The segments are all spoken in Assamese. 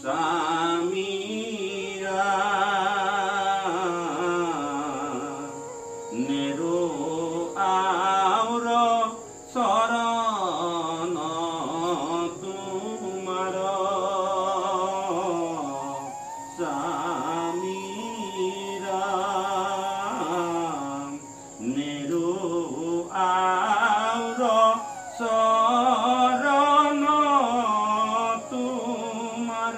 স্বামীরা নেরো আওর শরণ তোমার স্বামীরা নেরো আওর শরণ তোমার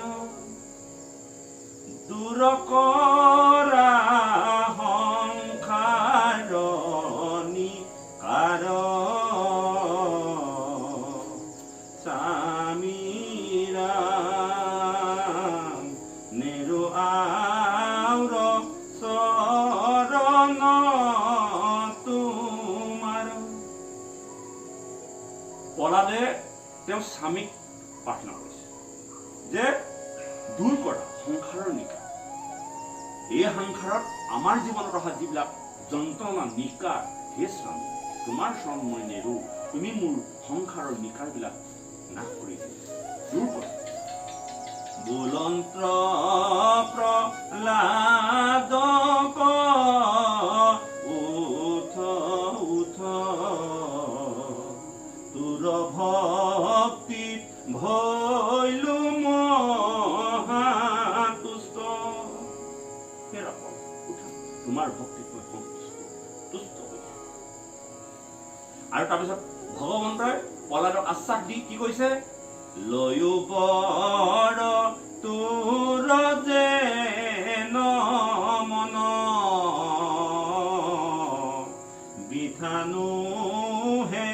দূর করা সংসার নিকার স্বামীরা নেরো আওর শরণ তোমার। পলাদে তেওঁ স্বামীক প্ৰাৰ্থনা কৰিছে যে দূৰ কৰা সংসাৰৰ নিকা, এই সংসাৰত আমাৰ জীৱনত অহা যিবিলাক যন্ত্ৰণা নিকাৰ, হে স্বামী তোমাৰ শৰণ মই নেৰো, তুমি মোৰ সংসাৰৰ নিকাৰবিলাক নাশ কৰি দিয়া, দূৰ কৰা। বুলন্ত্ৰ প্ৰহ্লাদক উঠ উঠ তোৰ ভক্তিত ভৈলো মহাতুষ্ট। তোমাৰ ভক্তিত মই তুষ্ট হৈছো। আৰু তাৰপিছত ভগৱন্তই পলাদক আশ্বাস দি কি কৈছে, লয়ো বৰ তোৰ যেন মন বিধানুহে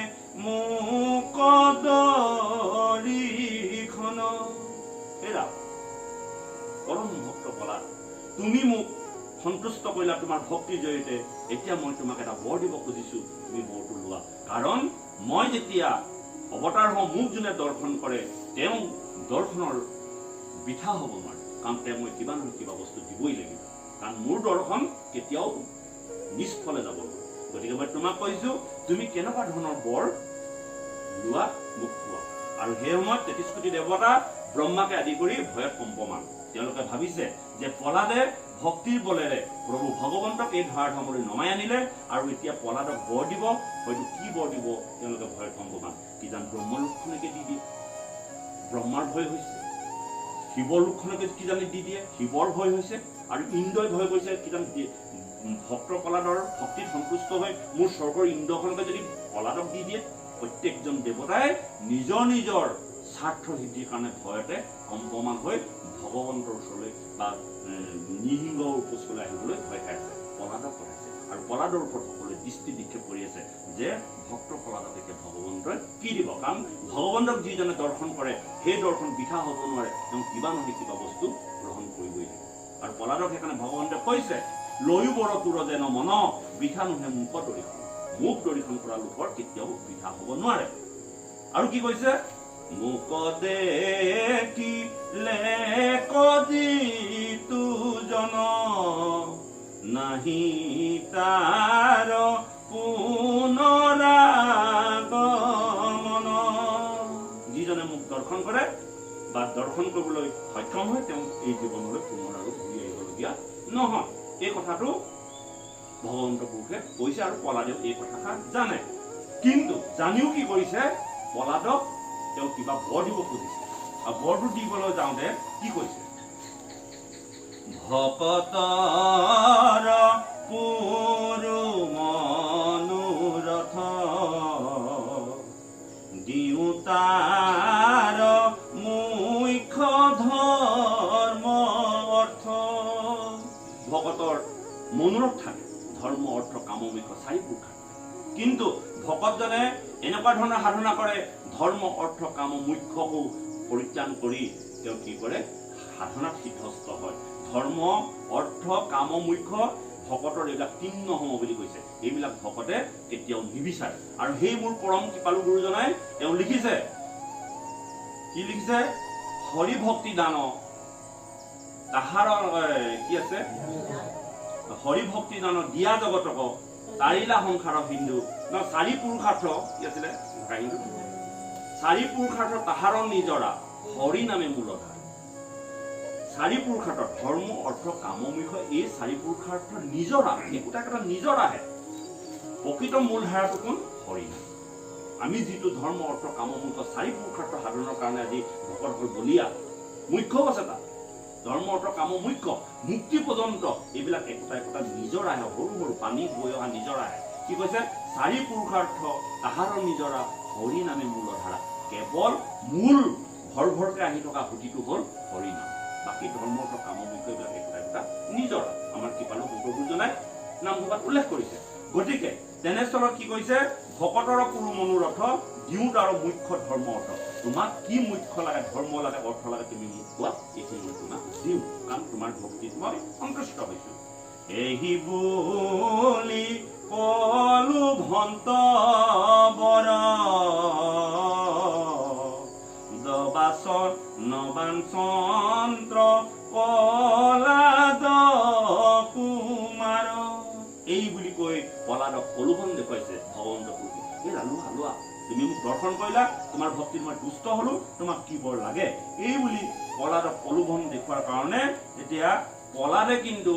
মোক দৰিখন। হেৰা পৰম ভক্ত পলাদ, তুমি মোক সন্তুষ্ট কৰিলা তোমাৰ ভক্তিৰ জৰিয়তে, এতিয়া মই তোমাক এটা বৰ দিব খুজিছো, তুমি বৰটো লোৱা। কাৰণ মই যেতিয়া অৱতাৰ হওঁ, মোক যোনে দৰ্শন কৰে তেওঁ দৰ্শনৰ বৃথা হ'ব নোৱাৰে, কাৰণ তেওঁ মই কিবা নহয় কিবা বস্তু দিবই লাগিব, কাৰণ মোৰ দৰ্শন কেতিয়াও নিষ্ফলে যাব নোৱাৰে। গতিকে মই তোমাক কৈছো, তুমি কেনেকুৱা ধৰণৰ বৰ লোৱা মোক খোৱা। আৰু সেই সময়ত 33 কোটি দেৱতা ব্ৰহ্মাকে আদি কৰি ভয়ত কম্পমান। তেওঁলোকে ভাবিছে যে পলাদে ভক্তিৰ বলেৰে প্ৰভু ভগৱন্তক এই ধৰাধামলৈ নমাই আনিলে, আৰু এতিয়া পলাদক বৰ দিব, হয়তো কি বৰ দিব তেওঁলোকে ভয়ত কম্পমান। কিজান ব্ৰহ্মলোকখনকে দি দিয়ে, ব্ৰহ্মাৰ ভয় হৈছে, শিৱৰ লোকখনকে কিজানি দি দিয়ে, শিৱৰ ভয় হৈছে, আৰু ইন্দ্ৰই ভয় কৰিছে কিজান ভক্ত পলাদৰ ভক্তিত সন্তুষ্ট হৈ মোৰ স্বৰ্গৰ ইন্দ্ৰখনকে যদি পলাদক দি দিয়ে। প্ৰত্যেকজন দেৱতাই নিজৰ নিজৰ স্বাৰ্থ সিদ্ধিৰ কাৰণে ভয়তে কম্পমান হৈ ভগৱন্তৰ ওচৰলৈ বা নৃসিংহৰ ওচৰলৈ আহিবলৈ ভয় খাইছে, পলাদক পঠাইছে। আৰু পলাদৰ ওপৰত সকলোৱে দৃষ্টি নিক্ষেপ কৰি আছে যে ভক্ত পলাদক এতিয়া ভগৱন্তই কি দিব, কাৰণ ভগৱন্তক যিজনে দৰ্শন কৰে সেই দৰ্শন বৃথা হ'ব নোৱাৰে, তেওঁ কিবা নহয় কিবা বস্তু গ্ৰহণ কৰিবই লাগিব। আৰু পলাদক সেইকাৰণে ভগৱন্তই কৈছে, লয়ো বৰ তোৰ যেন মন বৃথা নোহে মোক দৰিখন, মোক দৰিখন কৰা লোকৰ কেতিয়াও বৃথা হ'ব নোৱাৰে। আৰু কি কৈছে, মোক দেখিলে কজিতু জন নাহি তাৰ পুনৰাগমন। যিজনে মোক দৰ্শন কৰে বা দৰ্শন কৰিবলৈ সক্ষম হয় তেওঁ এই জীৱনলৈ পুনৰ আৰু ঘূৰি আহিবলগীয়া নহয়। এই কথাটো ভগৱন্ত পুৰুষে কৈছে, আৰু পলাদেও এই কথাষাৰ জানে। কিন্তু জানিও কি কৰিছে, পলাদক তেওঁ কিবা বৰ দিব খুজিছে, আৰু বৰটো দিবলৈ যাওঁতে কি কৈছে, ভকতৰ পুৰু মনোৰথ দিওতাৰ মুখ্য ধৰ্ম অৰ্থ। ভকতৰ মনোৰথ থাকে, ধৰ্ম অৰ্থ কাম মুখ্য চাৰিবোৰ থাকে, কিন্তু ভকতজনে এনেকুৱা ধৰণৰ সাধনা কৰে, ধৰ্ম অৰ্থ কাম মুখ্যকো পৰিত্যাগ কৰি তেওঁ কি কৰে, সাধনাত সিদ্ধস্ত হয়। ধৰ্ম অৰ্থ কাম মুখ্য ভকতৰ এইবিলাক তিন্ন সম বুলি কৈছে, এইবিলাক ভকতে কেতিয়াও নিবিচাৰে। আৰু সেই মোৰ পৰম কৃপালু গুৰুজনাই তেওঁ লিখিছে, কি লিখিছে, হৰি ভক্তি দান তাহাৰ কি আছে, হৰি ভক্তি দান দিয়া জগতক তাৰিলা সংসাৰ হিন্দু ন, চাৰি পুৰুষাৰ্থ কি আছিলে কাহিনীটো, চাৰি পুৰুষাৰ্থ তাহাৰ নিজৰা হৰি নামে মূলধাৰ। চাৰি পুৰুষাৰ্থ ধৰ্ম অৰ্থ কাম মোক্ষ এই চাৰি পুৰুষাৰ্থৰ নিজৰা একোটা একোটা নিজৰা আহে প্ৰকৃত মূলধাৰাটো কোন হৰিনাম আমি যিটো ধৰ্ম অৰ্থ কাম মোক্ষ চাৰি পুৰুষাৰ্থ সাধনৰ কাৰণে আজি ভকতসকল বলিয়া মুখ্য আছে তাত ধৰ্ম অৰ্থ কাম মোক্ষ মুক্তি পৰ্যন্ত এইবিলাক একোটা একোটা নিজৰা আহে সৰু সৰু পানী বৈ অহা নিজৰা আহে কি কৈছে চাৰি পুৰুষাৰ্থ তাহাৰৰ নিজৰা হৰিনামে মূলধাৰা কেৱল মূল ভৰ ভৰকে আহি থকা সুতিটো হ'ল হৰিনাম বাকী ধৰ্ম অৰ্থ কাম মোক্ষ এইবিলাক একোটা একোটা নিজৰা আমাৰ কৃপালু গুৰুজনাই নামঘোষাত উল্লেখ কৰিছে গতিকে তেনেস্থলত কি কৈছে ভকতৰ পুৰু মনোৰথ দিওঁ তাৰ মুখ্য ধৰ্ম অৰ্থ তোমাক কি মুখ্য লাগে ধৰ্ম লাগে অৰ্থ লাগে তুমি মোক কোৱা এইখিনি মই তোমাক দিওঁ কাৰণ তোমাৰ ভক্তিত মই সন্তুষ্ট হৈছো এই বুলি কলো ভন্ত বৰ দবাচন নবান চন্দ্ৰ পলাদ কুমাৰ এই বুলি কৈ পলাদক প্ৰলোভন দেখুৱাইছে ভগৱন্ত পুৰুষে এই লোৱা লোৱা তুমি মোক দৰ্শন কৰিলা তোমাৰ ভক্তিত মই দুষ্ট হলো তোমাক কি বৰ লাগে এই বুলি পলাদক প্ৰলোভন দেখুৱাৰ কাৰণে এতিয়া পলাদে কিন্তু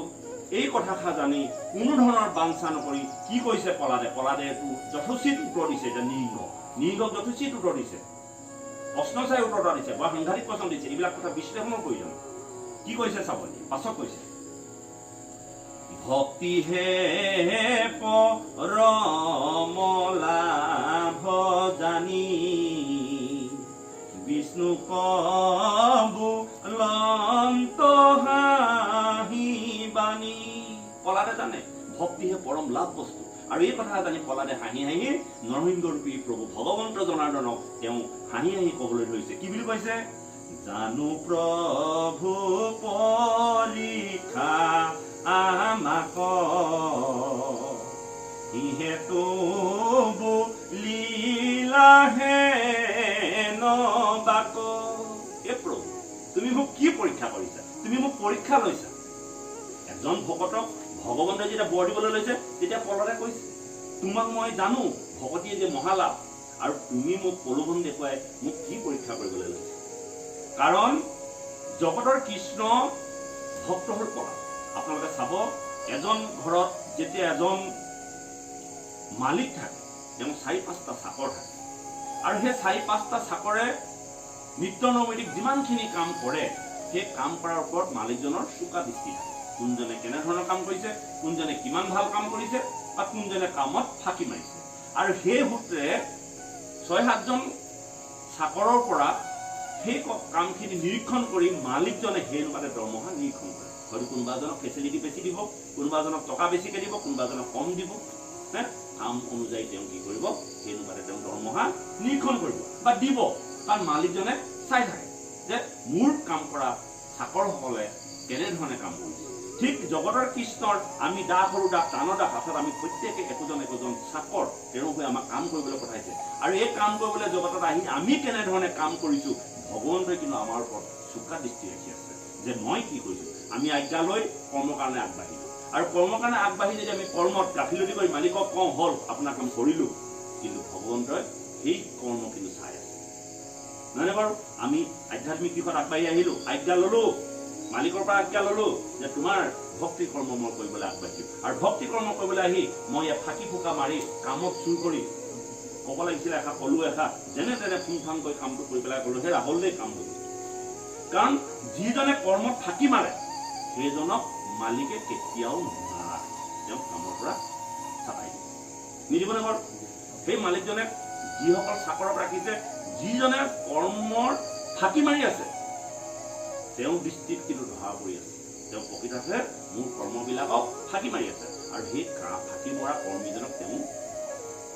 এই কথাষাৰ জানি কোনো ধৰণৰ বাঞ্ছা নকৰি কি কৈছে পলাদে যথোচিত উত্তৰ দিছে এতিয়া নিৰ্গক যথোচিত উত্তৰ দিছে প্ৰশ্ন চাই উত্তৰ দিছে বৰ সাংঘাতিক প্ৰশ্ন দিছে এইবিলাক কথা বিশ্লেষণৰ প্ৰয়োজন কি কৈছে চাবলৈ পাছত কৈছে ভক্তি হে পৰমলাভ জানি বিষ্ণু কবু লন্ত হাঁহি বাণী পলাদে জানে ভক্তিহে পৰম লাভ বস্তু আৰু এই কথা জানি পলাদে হাঁহি হাঁহি নৰসিংহৰূপী প্ৰভু ভগৱন্ত জনাৰ্দনক তেওঁ হাঁহি হাঁহি ক'বলৈ ধৰিছে কি বুলি কৈছে জানো প্ৰভু পৰীক্ষা আমাক ইহেতু লীলাহে নবাক হে প্ৰভু তুমি মোক কি পৰীক্ষা কৰিছা তুমি মোক পৰীক্ষা লৈছা এজন ভকতক ভগৱন্তই যেতিয়া বৰ দিবলৈ লৈছে তেতিয়া পলাদে কৈছে তোমাক মই জানো ভকতীয়ে যে মহালাভ আৰু তুমি মোক প্ৰলোভন দেখুৱাই মোক কি পৰীক্ষা কৰিবলৈ লৈছে কাৰণ জগতৰ কৃষ্ণ ভক্ত হ'ল পলাদ আপোনালোকে চাব এজন ঘৰত যেতিয়া এজন মালিক থাকে তেওঁ ৪-৫টা চাকৰ থাকে আৰু সেই ৪-৫টা চাকৰে নিত্য নৈমিত্তিক যিমানখিনি কাম কৰে সেই কাম কৰাৰ ওপৰত মালিকজনৰ চোকা দৃষ্টি থাকে কোনজনে কেনেধৰণৰ কাম কৰিছে কোনজনে কিমান ভাল কাম কৰিছে বা কোনজনে কামত ফাঁকি মাৰিছে আৰু সেই সূত্ৰে ৬-৭জন চাকৰৰ পৰা সেই কামখিনি নিৰীক্ষণ কৰি মালিকজনে সেই অনুপাতে দৰমহা নিৰীক্ষণ কৰে হয়তো কোনোবা এজনক ফেচিলিটি বেছি দিব কোনোবা এজনক টকা বেছিকৈ দিব কোনোবা এজনক কম দিব কাম অনুযায়ী তেওঁ কি কৰিব সেই অনুপাতে তেওঁ দৰমহা নিৰীক্ষণ কৰিব বা দিব কাৰণ মালিকজনে চাই থাকে যে মোৰ কাম কৰা চাকৰসকলে কেনেধৰণে কাম কৰিছে ঠিক জগতৰ কৃষ্ণৰ আমি দাস সৰু দাস টানৰ দাস অৰ্থাৎ আমি প্ৰত্যেকে একোজন একোজন চাকৰ তেওঁ হৈ আমাক কাম কৰিবলৈ পঠাইছে আৰু এই কাম কৰিবলৈ জগতত আহি আমি কেনেধৰণে কাম কৰিছো ভগৱন্তই কিন্তু আমাৰ ওপৰত চোকা দৃষ্টি ৰাখি আছে যে মই কি কৰিছো আমি আজ্ঞা লৈ কৰ্মৰ কাৰণে আগবাঢ়িলো আৰু কৰ্মৰ কাৰণে আগবাঢ়ি যদি আমি কৰ্মত গাফিলতি কৰি মালিকক কওঁ হ'ল আপোনাৰ কাম কৰিলো কিন্তু ভগৱন্তই সেই কৰ্ম কিন্তু চাই আছে নহয়নে বাৰু আমি আধ্যাত্মিক দিশত আগবাঢ়ি আহিলো আজ্ঞা ললো মালিকৰ পৰা আজ্ঞা ললো যে তোমাৰ ভক্তি কৰ্ম মই কৰিবলৈ আগবাঢ়িম আৰু ভক্তি কৰ্ম কৰিবলৈ আহি মই ইয়াত ফাঁকি ফুকা মাৰি কামত চুৰ কৰি ক'ব লাগিছিলে এষা কলো এষা যেনে তেনে ফুংফাংকৈ কামটো কৰি পেলাই ক'লো সেই ৰাহুলদেই কাম কৰিছে কাৰণ যিজনে কৰ্মত ফাঁকি মাৰে সেইজনক মালিকে কেতিয়াও নাৰাখে তেওঁক কামৰ পৰা চাপাই দিব নিদিবনে বাৰু সেই মালিকজনে যিসকল চাকৰক ৰাখিছে যিজনে কৰ্মৰ ফাঁকি মাৰি আছে তেওঁ দৃষ্টিত কিন্তু ধৰা পৰি আছে তেওঁ প্ৰকৃততে মোৰ কৰ্মবিলাকক ফাঁকি মাৰি আছে আৰু সেই ফাঁকি মৰা কৰ্মীজনক তেওঁ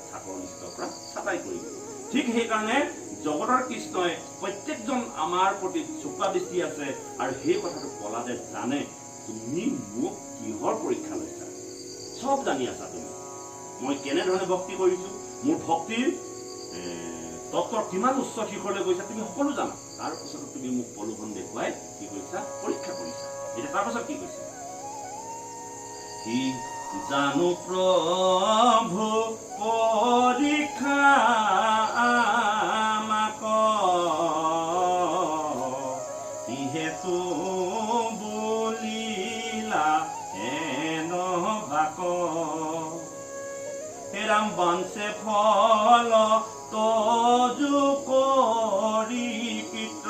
চাকৰ লিষ্টৰ পৰা চাপাই কৰিব ঠিক সেইকাৰণে জগতৰ কৃষ্ণই প্ৰত্যেকজন আমাৰ প্ৰতি চোকা দৃষ্টি আছে আৰু সেই কথাটো পলাদে জানে তুমি মোক কিহৰ পৰীক্ষা লৈছা চব জানি আছা তুমি মই কেনেধৰণে ভক্তি কৰিছো মোৰ ভক্তিৰ তত্ত্বৰ কিমান উচ্চ শিখৰলৈ গৈছা তুমি সকলো জানা তাৰ পিছত তুমি মোক প্ৰলোভন দেখুৱাই কি কৰিছা পৰীক্ষা কৰিছা এতিয়া তাৰ পাছত কি কৈছে কি জানো প্ৰভু পৰীক্ষা আমাক ইহেতু বলিলা হেন বাক হেৰাম বাঞ্চে ফল তজু কৰি পিত্ৰ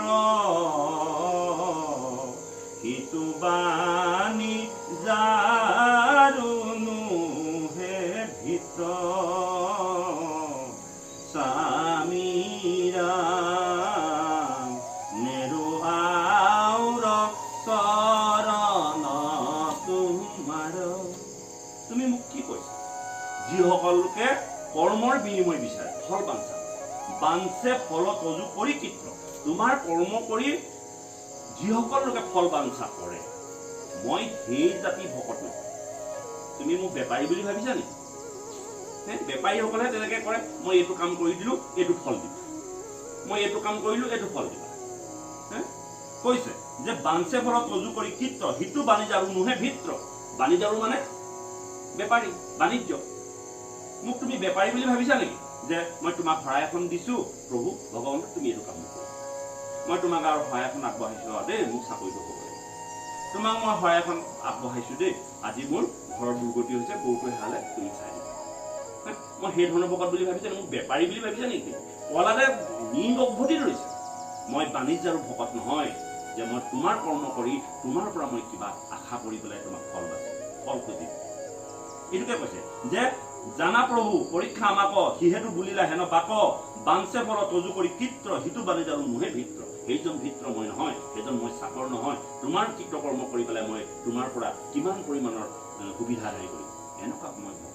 সিটো বাণী যাৰুনো হে ভিত্ৰ স্বামীৰা নেৰু আউৰ চৰণ তোমাৰ। তুমি মোক কি কৈছা? যিসকল লোকে কৰ্মৰ বিনিময় বিচাৰে, ফল বাঞ্চা, বাঞ্চে ফল তজু কৰি কৃত্ৰ, তোমাৰ কৰ্ম কৰি যিসকল লোকে ফল বাঞ্চা কৰে, মই সেই জাতি ভকত নহয়। তুমি মোক বেপাৰী বুলি ভাবিছা নেকি? বেপাৰীসকলে তেনেকে কৰে, মই এইটো কাম কৰি দিলো, এইটো ফল দিবা, মই এইটো কাম কৰিলো, এইটো ফল দিবা। কৈছে যে বাঞ্চে ফল তজু কৰি কৃত্ৰ সিটো বাণিজ্যাৰু নোহে ভিত্ৰ। বাণিজ্যাৰু মানে বেপাৰী, বাণিজ্য। মোক তুমি বেপাৰী বুলি ভাবিছা নেকি? যে মই তোমাক শৰাই এখন দিছো, প্ৰভু ভগৱান তুমি এইটো কাম কৰা, মই তোমাক আৰু শৰাই এখন আগবঢ়াইছো দেই, মোক চাকৰিটো হ'ব লাগে, তোমাক মই শৰাই এখন আগবঢ়াইছো দেই, আজি মোৰ ঘৰৰ দুৰ্গতি হৈছে, গৰুটো হেৰালে তুমি চাই দিবা। মই সেই ধৰণৰ ভকত বুলি ভাবিছা, মোক বেপাৰী বুলি ভাবিছা নেকি? পলাদে নিম অভ্যতি ধৰিছে। মই বাণিজ্যাৰু ভকত নহয় যে মই তোমাৰ কৰ্ম কৰি তোমাৰ পৰা মই কিবা আশা কৰি পেলাই তোমাক ফল বাচিম, ফল খুজিম। এইটোকে কৈছে যে জানা প্ৰভু পৰীক্ষা আমাক সিহেতু বুলিলা হেন বাক বাঞ্চে ফল তজু কৰি কৃত্ৰ সিটো বাণিজ্যাৰু নোহে ভিত্ৰ। সেইজন ভিত্ৰ মই নহয়, সেইজন মই চাকৰ নহয়, তোমাৰ কৃতকৰ্ম কৰি পেলাই মই তোমাৰ পৰা কিমান পৰিমাণৰ সুবিধা আদায় কৰিম, এনেকুৱা মই ভকত।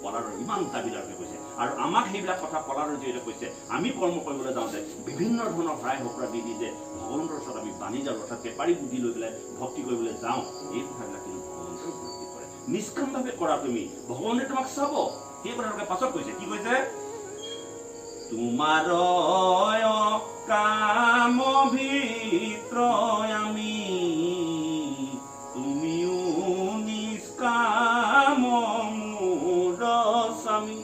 পলাৰৰ ইমান দাবীদাৰকে কৈছে, আৰু আমাক সেইবিলাক কথা পলাৰৰ জৰিয়তে কৈছে। আমি কৰ্ম কৰিবলৈ যাওঁতে বিভিন্ন ধৰণৰ শৰাই সঁফুৰা দি যে ভগৱন্তৰ ওচৰত আমি বাণিজ্যাৰু অৰ্থাৎ বেপাৰী বুদ্ধি লৈ পেলাই ভক্তি কৰিবলৈ যাওঁ, এই কথাবিলাক কিন্তু ভগৱন্তৰ উপলব্ধি কৰে। নিষ্কামভাৱে কৰা তুমি, ভগৱানে তোমাক চাব। সেই কথাটোকে পাছত কৈছে, কি কৈছে? তোমাৰ কাম ভিত্ৰ আমি তুমিও নিষ্কাম মোৰ স্বামী।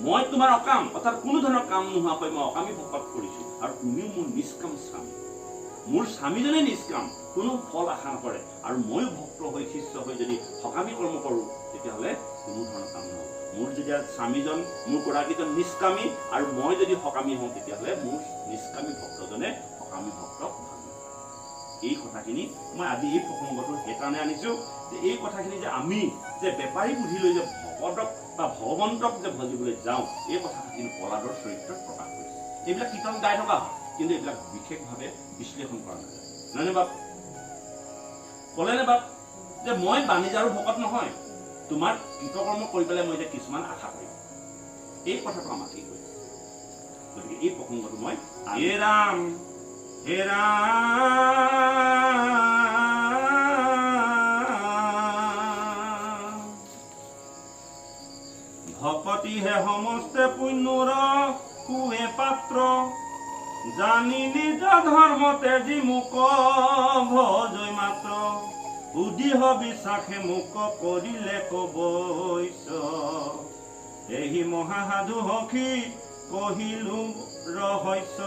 মই তোমাৰ অকাম অৰ্থাৎ কোনো ধৰণৰ কাম নোহোৱাকৈ মই অকামী ভকত কৰিছো, আৰু তুমিও মোৰ নিষ্কাম স্বামী। মোৰ স্বামীজনে নিষ্কাম, কোনো ফল আশা নকৰে, আৰু ময়ো ভক্ত হৈ শিষ্য হৈ যদি সকামী কৰ্ম কৰো, তেতিয়াহ'লে কোনো ধৰণৰ কাম নহ'ব। মোৰ যেতিয়া স্বামীজন মোৰ গৰাকীজন নিষ্কামী আৰু মই যদি সকামী হওঁ, তেতিয়াহ'লে মোৰ নিষ্কামী ভক্তজনে সকামী ভক্তক ভাল নাপায়। এই কথাখিনি মই আজি এই প্ৰসংগটো সেইকাৰণে আনিছো যে এই কথাখিনি যে আমি যে বেপাৰী বুদ্ধি লৈ যে ভকতক বা ভগৱন্তক যে ভজিবলৈ যাওঁ, এই কথাখিনি পলাদৰ চৰিত্ৰত প্ৰকাশ কৰিছে। এইবিলাক কীৰ্তন গাই থকা হয়, কিন্তু এইবিলাক বিশেষভাৱে বিশ্লেষণ কৰা নাযায়, নহয়নে বাপ? ক'লেনে বাপ যে মই বাণিজ্যাৰু ভকত নহয়, তোমাৰ কৃতকৰ্ম কৰি পেলাই মই যে কিছুমান আশা কৰিম, এই কথাটো আমাক কি কৈছে? গতিকে এই প্ৰসংগটো মই হে ৰাম হে ৰাম ভকতি হে সমস্তে পুণ্যৰ কুৱে পাত্ৰ জানি নিজ ধৰ্মতে যি মোক ভজৈ মাত্ৰ বুদ্ধিহ বিশ্বাসে মোক কৰিলে কবৈছ এহি মহাসাধু সখী কহিলো ৰহস্য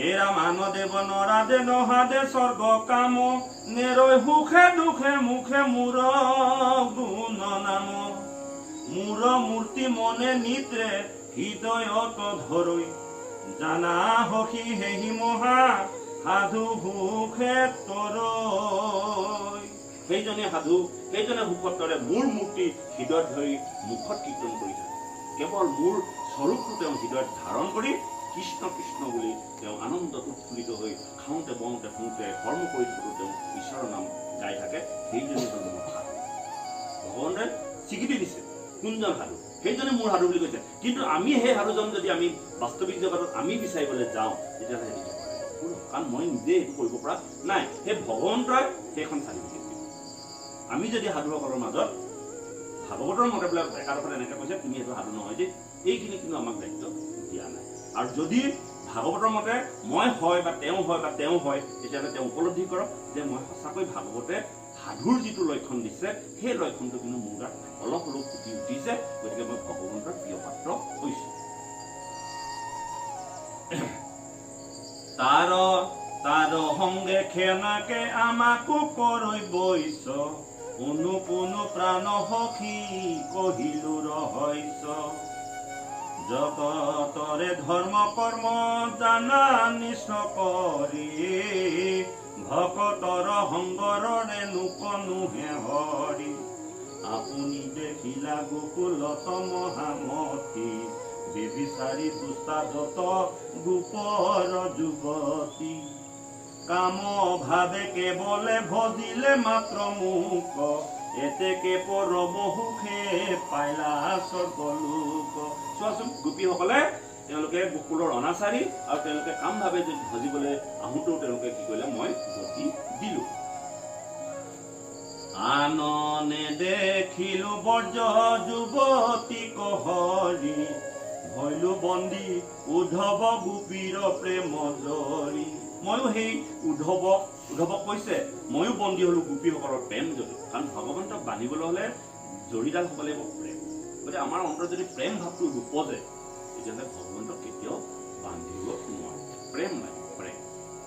এৰা মানদেৱ নৰাদে নহাদে স্বৰ্গ কাম নেৰৈ সুখে দুখে মুখে মূৰ গুণ নাম মূৰ মূৰ্তি মনে নিদ্ৰে হৃদয়ত ধৰৈ জানা সখী হেহি মহা সাধু সুখে তৰৈ। সেইজনে সাধু, সেইজনে সুখত তৰে মোৰ মূৰ্তি হৃদয়ত ধৰি মুখত কীৰ্তন কৰি থাকে। কেৱল মোৰ স্বৰূপটো তেওঁ হৃদয়ত ধাৰণ কৰি কৃষ্ণ কৃষ্ণ বুলি তেওঁ আনন্দত উৎফুল্লিত হৈ খাওঁতে বওঁতে শুওঁতে কৰ্ম কৰি থাকোঁতে তেওঁ ঈশ্বৰৰ নাম গাই থাকে। সেইজনে হ'ল মোৰ সাধু। ভগৱানে স্বীকৃতি দিছে কোনজন সাধু, সেইজনে মোৰ সাধু বুলি কৈছে। কিন্তু আমি সেই সাধুজন যদি আমি বাস্তৱিক জগতত আমি বিচাৰিবলৈ যাওঁ, তেতিয়াহ'লে কাৰণ মই নিজে এইটো কৰিব পৰা নাই, সেই ভগৱন্তই সেইখন চাৰ্টিফিকেট দিব। আমি যদি সাধুসকলৰ মাজত ভাগৱতৰ মতে বোলে একাদশত এনেকৈ কৈছে তুমি এইটো সাধু নহয় যে, এইখিনি কিন্তু আমাক দায়িত্ব দিয়া নাই। আৰু যদি ভাগৱতৰ মতে মই হয় বা তেওঁ হয় বা তেওঁ হয়, তেতিয়াহ'লে তেওঁ উপলব্ধি কৰক যে মই সঁচাকৈ ভাগৱতে সাধুৰ যিটো লক্ষণ দিছে, সেই লক্ষণটো কিন্তু মোৰ গাত অলপ হ'লেও ফুটি উঠিছে, গতিকে মই ভগৱন্তৰ প্ৰিয় পাত্ৰ হৈছো। তাৰ তাৰ সংগে খেনাকে আমাকো কৰৈ বৈছ কোনো কোনো প্ৰাণ সখী কহিলো ৰহস্য জগতৰে ধৰ্ম কৰ্ম জানা নিচ কৰি ভকতৰ সংগৰৰে নোকনোহে হৰি আপুনি দেখিলা গোকুলত মহামতী বেবিচাৰি দুষ্টাদত গোপৰ যুৱতী কাম ভাবে কেৱলে ভজিলে মাত্ৰ মোক এতেকে পৰমসুখে পাইলা স্বৰ্গলোক। চোৱাচোন গোপীসকলে তেওঁলোকে গোকুলৰ অনাচাৰী আৰু তেওঁলোকে কাম ভাবে যে ভজিবলৈ আহোঁতেও তেওঁলোকে কি কৰিলে মই গতি দিলো। আননে দেখিলো বৰ্জ যুৱতী কহৰি ভৈলো বন্দী উদ্ধৱ গোপীৰ প্ৰেম জৰি। ময়ো সেই উদ্ধৱক কৈছে ময়ো বন্দী হলো গোপীসকলৰ প্ৰেম জৰি। কাৰণ ভগৱন্তক বান্ধিবলৈ হলে জৰিডাল হ'ব লাগিব প্ৰেম। গতিকে আমাৰ অন্তৰত যদি প্ৰেম ভাৱটো নোপজে তেতিয়াহ'লে ভগৱন্তক কেতিয়াও বান্ধিব নোৱাৰো। প্ৰেম নাই, প্ৰেম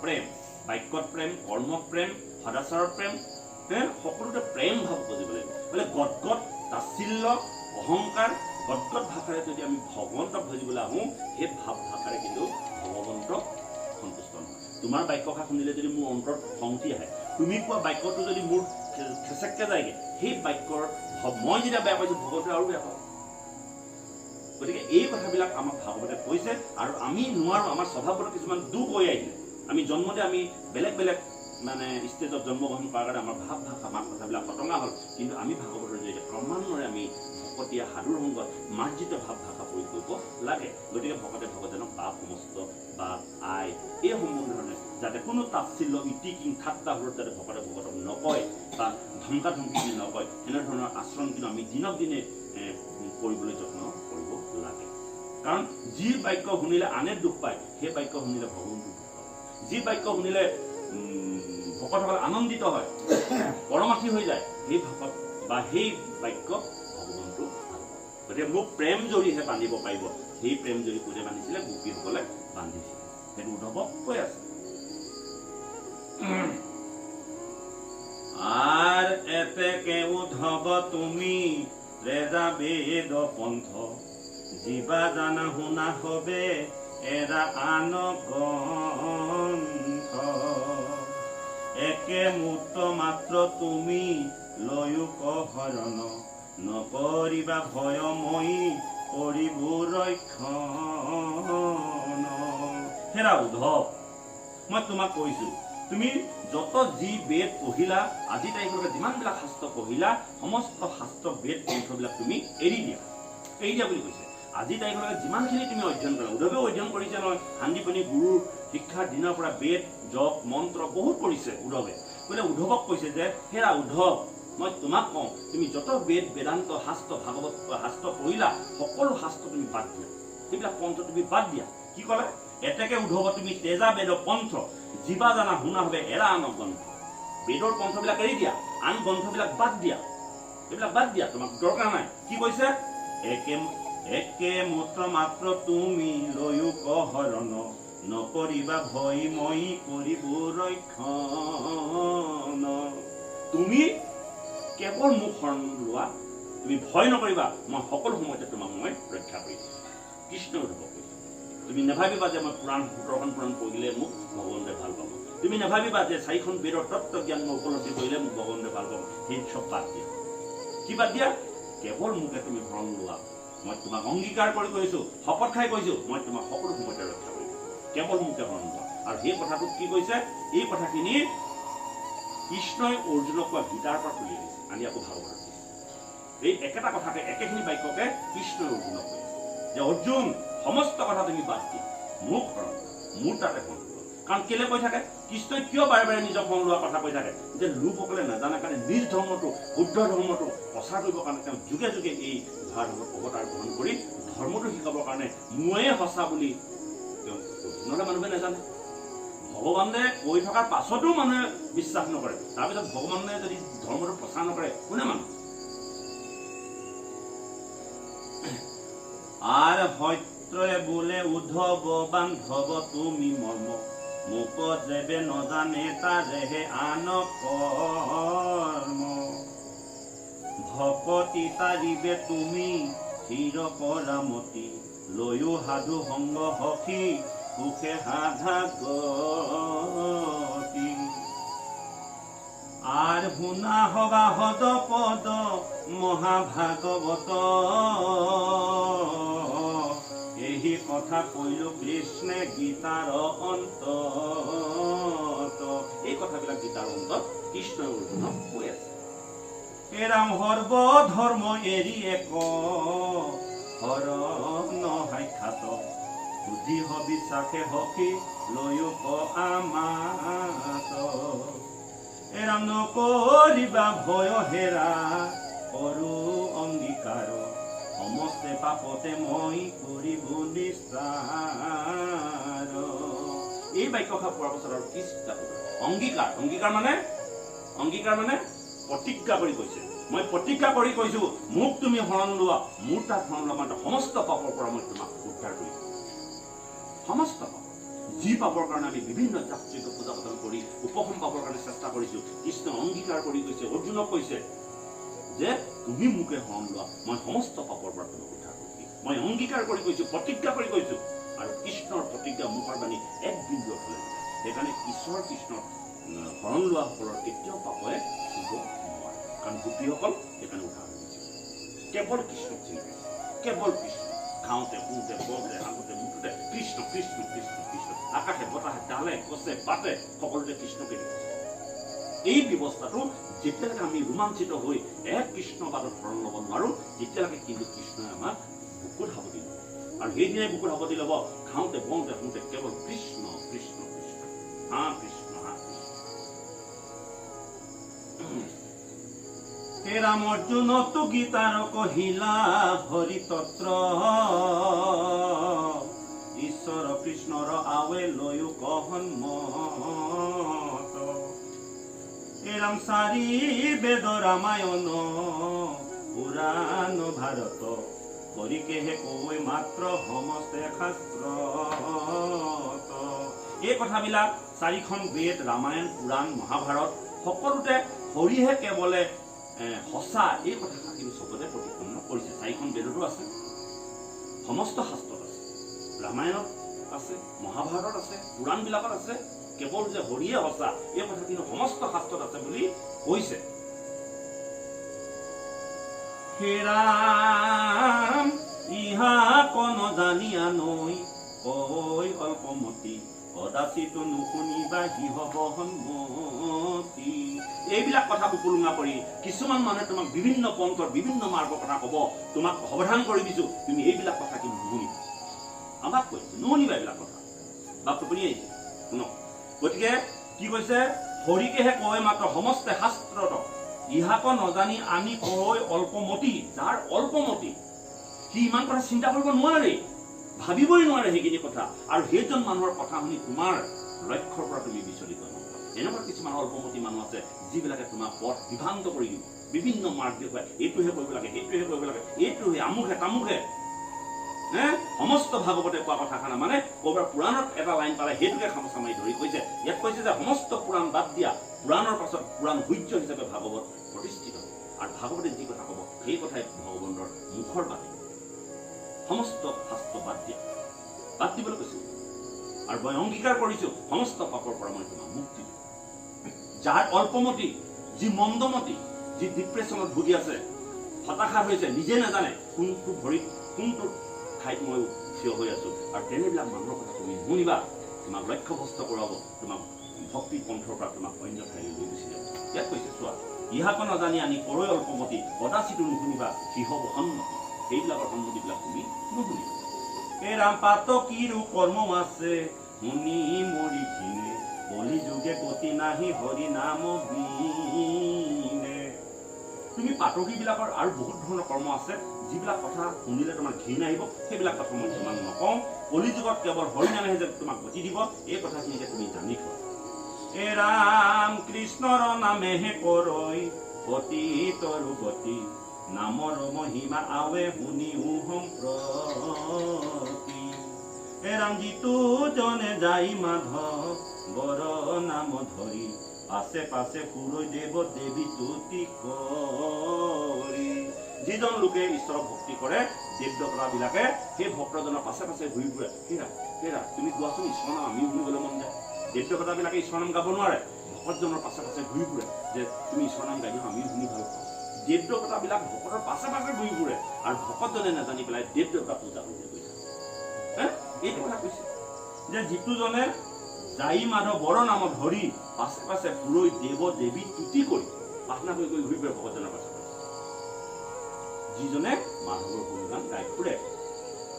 প্ৰেম বাক্যত প্ৰেম, কৰ্মত প্ৰেম, সদাচাৰত প্ৰেম, সকলোতে প্ৰেম ভাৱ উপজিব লাগিব। বোলে গদগদ তাচ্ছিল্য অহংকাৰ গদগদ ভাষাৰে যদি আমি ভগৱন্তক ভজিবলৈ আহোঁ সেই ভাৱ ভাষাৰে কিন্তু ভগৱন্তক সন্তুষ্ট নহয়। তোমাৰ বাক্যষাৰ শুনিলে যদি মোৰ অন্তৰত খংতি আহে, তুমি কোৱা বাক্যটো যদি মোৰ খেচেককে যায়গে, সেই বাক্যৰ মই যেতিয়া বেয়া পাইছো ভগৱন্তে আৰু বেয়া পাওঁ। গতিকে এই কথাবিলাক আমাক ভাগৱতে কৈছে আৰু আমি নোৱাৰো। আমাৰ স্বভাৱত কিছুমান দুখ হৈ আহিলে আমি জন্মতে আমি বেলেগ বেলেগ মানে ষ্টেজত জন্মগ্ৰহণ কৰাৰ কাৰণে আমাৰ ভাৱ ভাষা মাত কথাবিলাক খতঙা হ'ল। কিন্তু আমি ভাগৱতৰ জৰিয়তে ক্ৰমান্বয়ে আমি ভকতীয়া সাধুৰ সংগত মাৰ্জিত ভাৱ ভাষা প্ৰয়োগ কৰিব লাগে। গতিকে ভকতে ভগৱানক বাপ সমস্ত বাপ আই এই সম্বন্ধ ধৰণে যাতে কোনো তাচ্ছিল্য ইটিকিং ঠাট্টা সুৰত যাতে ভকতে ভগতক নকয় বা ধমকা ধমকি নকয়, এনেধৰণৰ আচৰণ কিন্তু আমি দিনক দিনে কৰিবলৈ যত্ন কৰিব লাগে। কাৰণ যি বাক্য শুনিলে আনে দুখ পায় সেই বাক্য শুনিলে ভগৱন্তও দুখ পাব। যি বাক্য শুনিলে ভকতসকল আনন্দিত হয়, পৰমাৰ্থী হৈ যায়, সেই ভকত বা সেই বাক্য ভগৱন্তও ভাল পাব। গতিকে মোক প্ৰেম জৰিহে বান্ধিব পাৰিব, সেই প্ৰেম জৰি কোনে বান্ধিছিলে? গোপীসকলে বান্ধিছিলে। সেইটো উদ্ধৱক কৈ আছে। আৰ এতেকে উদ্ধৱ তুমি ৰেজা বেদ পন্থ জীৱা জানা শুনা হবে এৰা আন গ্ৰন্থ একে মুক্ত মাত্ৰ তুমি লয়ো কহৰণ নকৰিবা ভয়ময়ী কৰিব ৰক্ষণ। হেৰা উদ্ধৱ, মই তোমাক কৈছো তুমি যত যি বেদ পঢ়িলা আজি তাৰিখলৈকে যিমানবিলাক শাস্ত্ৰ পঢ়িলা সমস্ত শাস্ত্ৰ বেদ গ্ৰন্থবিলাক তুমি এৰি দিয়া বুলি কৈছে। আজি তাৰিখলৈকে যিমানখিনি তুমি অধ্যয়ন কৰা, উদ্ধৱেও অধ্যয়ন কৰিছে নহয়। সান্দীপনী গুৰুৰ শিক্ষাৰ দিনৰ পৰা বেদ জপ মন্ত্ৰ বহুত কৰিছে উদ্ধৱে। বোলে উদ্ধৱক কৈছে যে হেৰা উদ্ধৱ, মই তোমাক কওঁ তুমি যত বেদ বেদান্ত শাস্ত্ৰ ভাগৱত শাস্ত্ৰ পঢ়িলা সকলো শাস্ত্ৰ তুমি বাদ দিয়া, সেইবিলাক পন্থ তুমি বাদ দিয়া। কি ক'লে? এতেকে উদ্ধৱ তুমি তেজা বেদ পন্থ জীৱা জানা শুনা হবে এৰা আন গ্ৰন্থ। বেদৰ পন্থবিলাক এৰি দিয়া, আন গ্ৰন্থবিলাক বাদ দিয়া, এইবিলাক বাদ দিয়া, তোমাক দৰকাৰ নাই। কি কৈছে? একে মূত্ৰ মাত্ৰ তুমি লয়ো কহৰণ নকৰিবা ভয়ময়ী কৰিব ৰক্ষণ। তুমি কেৱল মোক শৰণ লোৱা, তুমি ভয় নকৰিবা, মই সকলো সময়তে তোমাক মই ৰক্ষা কৰিম। কৃষ্ণ উদ্ধৱক কৈছে। তুমি নাভাবিবা যে মই পুৰাণ 17খন পুৰাণ পঢ়িলে মোক ভগৱন্তে ভাল পাব। তুমি নাভাবিবা যে 4খন বেদৰ তত্ত্ব জ্ঞান মই উপলব্ধি কৰিলে মোক ভগৱন্তে ভাল পাব। সেই চব বাদ দিয়া। কি বাদ দিয়া? কেৱল মোকে তুমি শৰণ লোৱা, মই তোমাক অংগীকাৰ কৰি কৈছো, শপত খাই কৈছো, মই তোমাক সকলো সময়তে ৰক্ষা কৰিম। কেৱল মোকে শৰণ লোৱা। আৰু সেই কথাটোক কি কৈছে? এই কথাখিনি কৃষ্ণই অৰ্জুনক কোৱা গীতাৰ পৰা তুলি দিছে, আনি আকৌ ভাগৱতত দিছে। এই একেটা কথাকে একেখিনি বাক্যকে কৃষ্ণই অৰ্জুনক কৈ আছে যে অৰ্জুন সমস্ত কথা তুমি বাদ দিয়া, মোক শৰণ লোৱা, মোৰ তাতে শৰণ লোৱা। কাৰণ কেলে কৈ থাকে? কৃষ্ণই কিয় বাৰে বাৰে নিজৰ শৰণ লোৱাৰ কথা কৈ থাকে? যে লোকসকলে নাজানে কাৰণে নিজ ধৰ্মটো শুদ্ধ ধৰ্মটো প্ৰচাৰ কৰিবৰ কাৰণে তেওঁ যুগে যুগে এই ধৰ্মত অৱতাৰ গ্ৰহণ কৰি ধৰ্মটো শিকাবৰ কাৰণে ময়ে সঁচা বুলি তেওঁ নহ'লে মানুহে নাজানে। ভগৱানে কৈ থকাৰ পাছতো মানুহে বিশ্বাস নকৰে, তাৰপিছত ভগৱানে যদি ধৰ্মটো প্ৰচাৰ নকৰে কোনে মানুহ? আৰ হত্যে বোলে উদ্ধৱ বান্ধৱ তুমি মৰ্ম মোক যেবে নজানে তাৰেহে আন কৰ্ম ভকতি তাৰিবে তুমি চিৰ কৰামতি লৈও সাধু সংগ সখী সুখে সাধা গতি আৰ শুনা হবা হদ পদ মহাভাগৱত এই কথা কইল কৃষ্ণে গীতাৰ অন্তত এই কথাবিলাক গীতাৰ অন্তত কৃষ্ণই অৰ্জুনক কৈ আছে এৰাম সৰ্ব ধৰ্ম এৰি এক হৰ নহাই খাত বুদ্ধি বিশ্বাসে সখী লৈও ক আমাত এৰাম নকৰিবা ভয় হেৰা কৰো অংগীকাৰ সমস্তে পাপতে মই কৰিব নিস্তাৰ এই বাক্যষাৰ পোৱাৰ পাছত আৰু কি চিন্তা অংগীকাৰ অংগীকাৰ মানে প্ৰতিজ্ঞা কৰি কৈছে মই প্ৰতিজ্ঞা কৰি কৈছো মোক তুমি শৰণ লোৱা মোৰ তাত শৰণ লোৱা মানে সমস্ত পাপৰ পৰা মই তোমাক উদ্ধাৰ কৰিম সমস্ত পাপ যি পাপৰ কাৰণে আমি বিভিন্ন যাত্ৰীক পূজা পাতল কৰি উপশম পাবৰ কাৰণে চেষ্টা কৰিছো কৃষ্ণ অংগীকাৰ কৰি কৈছে অৰ্জুনক কৈছে যে তুমি মোকে শৰণ লোৱা মই সমস্ত পাপৰ পৰা তোমাক উদ্ধাৰ কৰিম মই অংগীকাৰ কৰি কৈছো প্ৰতিজ্ঞা কৰি কৈছো আৰু কৃষ্ণৰ প্ৰতিজ্ঞা মুখৰ বাণী এক বিন্দু অথলে সেইকাৰণে ঈশ্বৰ কৃষ্ণৰ শৰণ লোৱা সকলৰ কেতিয়াও পাপে চুব নোৱাৰে কাৰণ গোপীসকল সেইকাৰণে উদ্ধাৰ হৈ গৈছে কেৱল কৃষ্ণক চিনি পাইছে কেৱল কৃষ্ণ খাওঁতে শুওঁতে বওঁতে হাঁহোতে মুঠোতে কৃষ্ণ কৃষ্ণ কৃষ্ণ কৃষ্ণ আকাশে বতাহে ডালে গছে পাতে সকলোতে কৃষ্ণকে দেখিছে এই ব্যৱস্থাটো যেতিয়ালৈকে আমি ৰোমাঞ্চিত হৈ এক কৃষ্ণবাদত শৰণ ল'ব নোৱাৰো তেতিয়ালৈকে কিন্তু কৃষ্ণই আমাক বুকুত সাৱটি ল'ব আৰু সেইদিনাই বুকুত সাৱটি ল'ব খাওঁতে বওঁতে শুওঁতে কেৱল কৃষ্ণ কৃষ্ণ কৃষ্ণ হা কৃষ্ণ হা কৃষ্ণ হে ৰাম অৰ্জুনতো গীতাৰ কহিলা হৰি তত্ৰ ঈশ্বৰ কৃষ্ণৰ আৱে লৈও কহন্মত এৰাম চাৰি বেদ ৰামায়ণ পুৰাণ ভাৰত কৰিকেহে কৈ মাত্ৰ সমস্তে শাস্ত্ৰ এই কথাবিলাক চাৰিখন বেদ ৰামায়ণ পুৰাণ মহাভাৰত সকলোতে হৰিহে কেৱলে সঁচা এই কথা কিন্তু চবতে প্ৰতিপন্ন কৰিছে চাৰিখন বেদতো আছে সমস্ত শাস্ত্ৰত আছে ৰামায়ণত আছে মহাভাৰতত আছে পুৰাণবিলাকত আছে কেৱল যে হৰিয়ে সঁচা এই কথা কিন্তু সমস্ত শাস্ত্ৰত আছে বুলি কৈছে হে ৰাম ইহা কোন জানিয়া নৈ কৈ অল্পমতি কদাচিতো নুশুনিবা কি হব সন্মতি এইবিলাক কথা উপলুঙা কৰি কিছুমান মানুহে তোমাক বিভিন্ন পন্থৰ বিভিন্ন মাৰ্গৰ কথা কব তোমাক সাৱধান কৰি দিছো তুমি এইবিলাক কথা কিন্তু নুশুনিবা আমাক কৈছে নুশুনিবা এইবিলাক কথা বাপ টোপনি আহিছে শুনক গতিকে কি কৈছে হৰিকেহে কয় মাত্ৰ সমস্তে শাস্ত্ৰত ইহাক নজানি আমি কৈ অল্পমতি যাৰ অল্পমতি সি ইমান কথা চিন্তা কৰিব নোৱাৰে ভাবিবই নোৱাৰে সেইখিনি কথা আৰু সেইজন মানুহৰ কথা শুনি তোমাৰ লক্ষ্যৰ পৰা তুমি বিচলিত নহবা এনেকুৱা কিছুমান অল্পমতি মানুহ আছে যিবিলাকে তোমাক পথ বিভ্ৰান্ত কৰি দিব বিভিন্ন মাৰ্গ দেখুৱাই এইটোহে কৰিব লাগে সেইটোহে কৰিব লাগে এইটোহে আমুকহে তামুকহে সমস্ত ভাগৱতে কোৱা কথাখানা মানে ক'ৰবাৰ পুৰাণত এটা লাইন পালে সেইটোকে খামোচা মাৰি ধৰি কৈছে ইয়াত কৈছে যে সমস্ত পুৰাণ বাদ দিয়া পুৰাণৰ পাছত পুৰাণ সূৰ্য হিচাপে ভাগৱত প্ৰতিষ্ঠিত আৰু ভাগৱতে যি কথা ক'ব সেই কথাই ভগৱন্তৰ মুখৰ বাণী সমস্ত শাস্ত্ৰ বাদ দিবলৈ কৈছো আৰু মই অংগীকাৰ কৰিছো সমস্ত পাপৰ পৰা মই তোমাক মুক্তি দিম যাৰ অল্পমতি যি মন্দমতি যি ডিপ্ৰেছনত ভুগি আছে হতাশা হৈছে নিজে নাজানে কোনটো ভৰিত কোনটো ঠাইত মই থিয় হৈ আছো আৰু তেনেবিলাক মানুহৰ কথা তুমি নুশুনিবা তোমাক লক্ষ্যভ্ৰষ্ট কৰাব তোমাক ভক্তি পন্থৰ পৰা তোমাক অন্য ঠাইলৈ লৈ গুচি যাব ইয়াত কৈছে চোৱা ইহাক নাজানি আনি কৰৈ অল্পমতি কদাচিতো নুশুনিবা কি হব সন্মতি সেইবিলাকৰ সন্মতিবিলাক তুমি নুশুনিবা হে ৰাম পাতকীৰো কৰ্ম আছে শুনি মৰি কিনে বলি যোগে গতি নাহি হৰি নাম বিনে তুমি পাতকীবিলাকৰ আৰু বহুত ধৰণৰ কৰ্ম আছে যিবিলাক কথা শুনিলে তোমাৰ ঘৃণ আহিব সেইবিলাক কথা মই তোমাক নকওঁ কলিযুগত কেৱল হৰি নামেহে যে তোমাক গতি দিব এই কথাখিনিকে তুমি জানি থোৱা হে ৰাম কৃষ্ণৰ নামেহে কৰৈ গতি তৰু গতি নামৰ মহিমা আৱে শুনিও সম্প্ৰতি এৰাম যিটো জনে যাই মাধৱ বৰ নাম ধৰি পাছে পাছে পুৰৈ দেৱ দেৱী তুতি কৰি। যিজন লোকে ঈশ্বৰৰ ভক্তি কৰে দেৱ দেৱতাবিলাকে সেই ভক্তজনৰ পাছে পাছে ঘূৰি ফুৰে। হেৰা তুমি কোৱাচোন ঈশ্বৰৰ নাম আমিও শুনিবলৈ মন যায়। দেৱ দেৱতাবিলাকে ঈশ্বৰৰ নাম গাব নোৱাৰে, ভকতজনৰ পাছে পাছে ঘূৰি ফুৰে যে তুমি ঈশ্বৰৰ নাম গাই দিওঁ আমিও শুনি ভাল পাওঁ। দেৱ দেৱতাবিলাক ভকতৰ পাছে পাছে ঘূৰি ফুৰে আৰু ভকতজনে নাজানি পেলাই দেৱ দেৱতা পূজা কৰিবলৈ গৈছে। এইটো কথা কৈছে যে যিটোজনে যাই মাধৱ বৰ নাম ধৰি পাছে পাছে পুৰৈ দেৱ দেৱী তুতি কৰি প্ৰাৰ্থনা কৰি কৰি ঘূৰি ফুৰে ভকতজনৰ পাছে পাছে, যিজনে মাধৱৰ গুণগান গাই ফুৰে।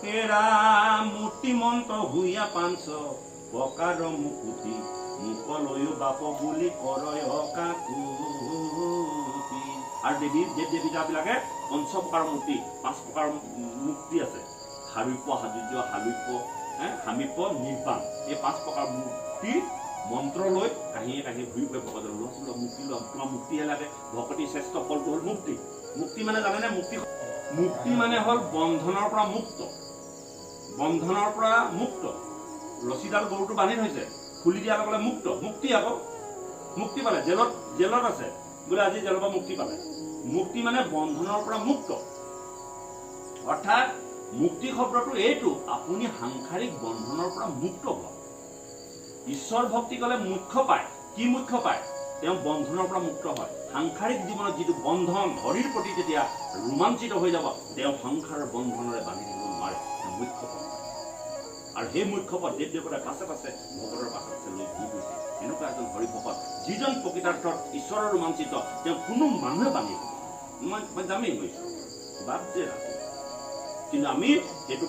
হেৰা মূৰ্তিমন্ত হুইয়া পাঞ্চ বকাৰ মুকুতি মুকলৈও বাপ বুলি কৰয় কাকুতি। আৰু দেৱ দেৱতাবিলাকে পঞ্চ প্ৰকাৰৰ মূৰ্তি, 5 প্ৰকাৰৰ মূৰ্তি আছে। হাৰুপ্য, হাজুৰ্য, হালুপ্য, হামিপ্য, নিৰ্বাণ, এই 5 প্ৰকাৰৰ মূৰ্তি মন্ত্ৰ লৈ কাহিয়ে কাহিয়ে ঘূৰি ফুৰে ভকতজন। মুক্তি লোৱা, তোমাৰ মুক্তিহে লাগে। ভকতি শ্ৰেষ্ঠ ফলটো হ'ল মুক্তি। মুক্তি মানে জানেনে? মুক্তি মানে হ'ল বন্ধনৰ পৰা মুক্ত। বন্ধনৰ পৰা মুক্ত। ৰছীডাল গৰুটো বান্ধি থৈছে, খুলি দিয়াৰ লগে লগে মুক্ত। মুক্তি আকৌ মুক্তি পালে। জেলত আছে বোলে আজি জেলৰ পৰা মুক্তি পালে। মুক্তি মানে বন্ধনৰ পৰা মুক্ত। অৰ্থাৎ মুক্তি শব্দটো এইটো, আপুনি সাংসাৰিক বন্ধনৰ পৰা মুক্ত হোৱা। ঈশ্বৰ ভক্তি কলে মুখ্য পায়। কি মুখ্য পায়? তেওঁ বন্ধনৰ পৰা মুক্ত হয়। সাংসাৰিক জীৱনত যিটো বন্ধন, হৰিৰ প্ৰতি যেতিয়া ৰোমাঞ্চিত হৈ যাব, তেওঁ সংসাৰৰ বন্ধনৰে বান্ধি দিব নোৱাৰে। তেওঁ মুখ্য পদ। আৰু সেই মুখ্য পদ দেৱ দেৱতাৰ পাছে পাছে ভকতৰ পাছে পাছে লৈ ঘূৰি গৈছে। এনেকুৱা এজন হৰি ভকত, যিজন প্ৰকৃতাৰ্থত ঈশ্বৰৰ ৰোমাঞ্চিত, তেওঁ কোনো মানুহে বান্ধিব। মই জামেই গৈছো বাদ যে ৰাখো, কিন্তু আমি সেইটো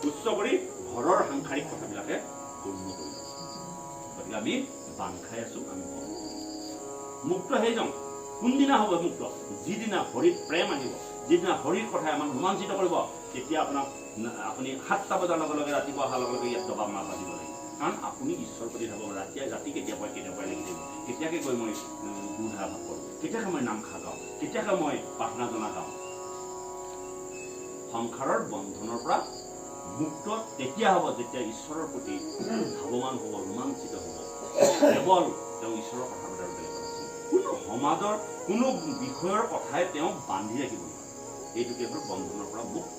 উচ্চ কৰি ঘৰৰ সাংসাৰিক কথাবিলাকে পূৰ্ণ কৰি লৈছো। গতিকে আমি বান্ধ খাই আছো। আমি মুক্ত সেইজন কোনদিনা হ'ব মুক্ত? যিদিনা হৰিত প্ৰেম আহিব, যিদিনা হৰিৰ কথাই আমাক ৰোমাঞ্চিত কৰিব, তেতিয়া আপুনি 7টা বজাৰ লগে লগে ৰাতিপুৱা অহাৰ লগে লগে ইয়াত দবাব মাছ দিব লাগিব। কাৰণ আপুনি ঈশ্বৰৰ প্ৰতি ভাবক। ৰাতি কেতিয়াবাই লাগি থাকিব। কেতিয়াকে গৈ মই গুৰুধাৰা ভাগ কৰোঁ, কেতিয়াকে মই নামখা গাওঁ, কেতিয়াকে মই প্ৰাৰ্থনা জনা গাওঁ। সংসাৰৰ বন্ধনৰ পৰা মুক্ত তেতিয়া হ'ব যেতিয়া ঈশ্বৰৰ প্ৰতি ভাৱমান হ'ব, ৰোমাঞ্চিত হ'ব। কেৱল তেওঁ ঈশ্বৰৰ কথা পতাৰ বেলেগ কথা। কোনো সমাজৰ কোনো বিষয়ৰ কথাই তেওঁ বান্ধি ৰাখিব নোৱাৰে। এইটো কেৱল বন্ধনৰ পৰা মুক্ত।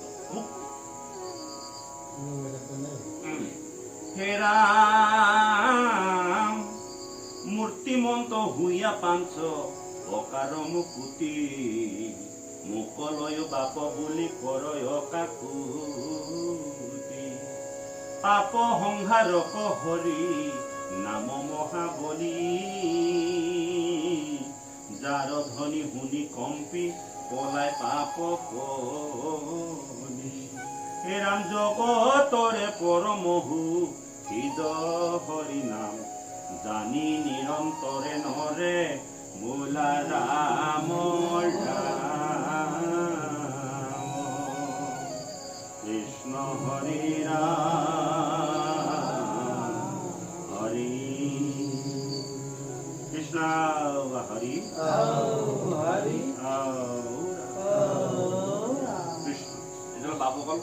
হেৰা মূৰ্তিমন্ত হুইয়া পাঞ্চ বকাৰ মুকুতি মুকলৈও বাপ বুলি কৰয় কাকুতি। পাপ সংহাৰক হৰি নাম মহাবলী যাৰ ধ্বনি শুনি কম্পি পলাই পাপ কলি। হেৰাম জগতৰে পৰমহু হৃদ হৰি নাম জানি নিৰন্তৰে নৰে বোলা ৰাম কৃষ্ণ হৰি ৰাম হৰি কৃষ্ণ হৰি হৰি কৃষ্ণ। বাবুকল